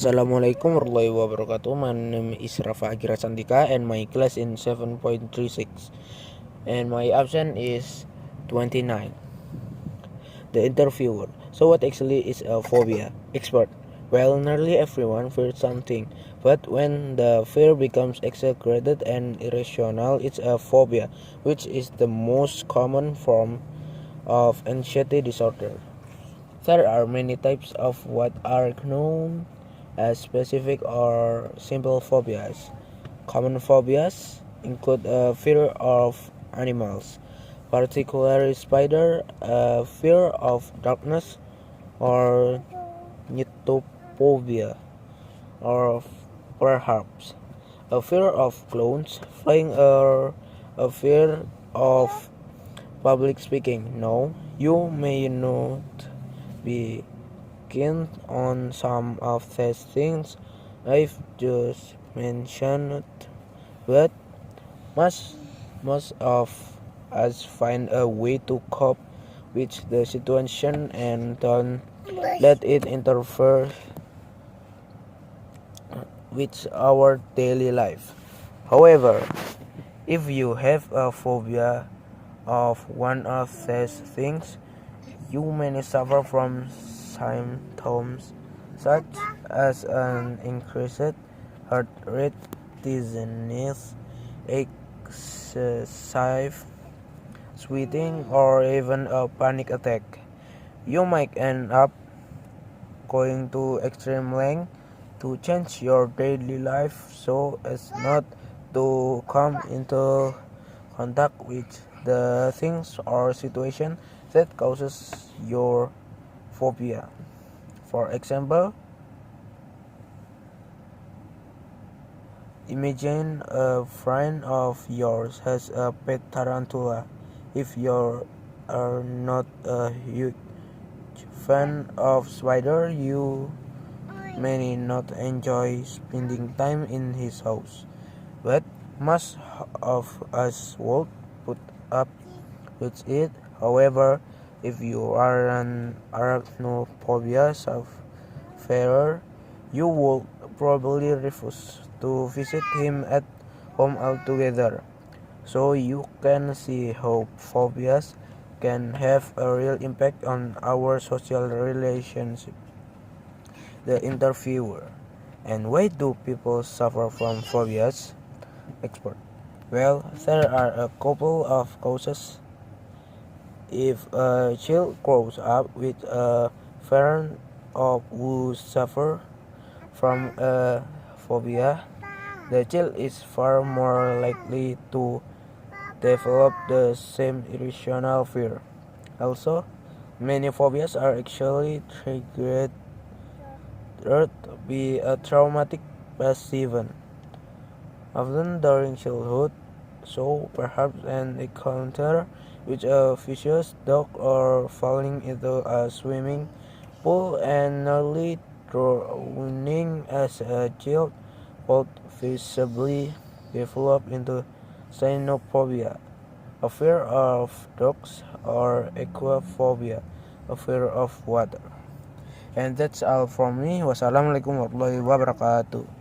Assalamualaikum warahmatullahi wabarakatuh. My name is Rafa Agira Santika and my class in 7.36 and my option is 29. The interviewer. So what actually is a phobia? Expert. Well, nearly everyone fears something, but when the fear becomes exaggerated and irrational, it's a phobia, which is the most common form of anxiety disorder. There are many types of what are known as specific or simple phobias. Common phobias include a fear of animals, particularly spider, a fear of darkness, or nyctophobia, or perhaps a fear of clowns, flying, or a fear of public speaking. No, you may not be keen on some of these things I've just mentioned, but most most of us find a way to cope with the situation and don't let it interfere with our daily life. However, if you have a phobia of one of these things, you may suffer from symptoms such as an increased heart rate, dizziness, excessive sweating, or even a panic attack. You might end up going to extreme lengths to change your daily life so as not to come into contact with the things or situation that causes your phobia. For example, imagine a friend of yours has a pet tarantula. If you are not a huge fan of spiders, you may not enjoy spending time in his house, but most of us would put up with it. However, if you are an arachnophobia sufferer, you will probably refuse to visit him at home altogether. So you can see how phobias can have a real impact on our social relationship. The interviewer. And why do people suffer from phobias? Expert. Well, there are a couple of causes. If a child grows up with a parent who suffer from a phobia, the child is far more likely to develop the same irrational fear. Also, many phobias are actually triggered by a traumatic past event, often during childhood, so perhaps an encounter with a vicious dog or falling into a swimming pool and nearly drowning as a child could visibly develop into xenophobia, a fear of dogs, or aquaphobia, a fear of water. And that's all from me. Wassalamualaikum warahmatullahi wabarakatuh.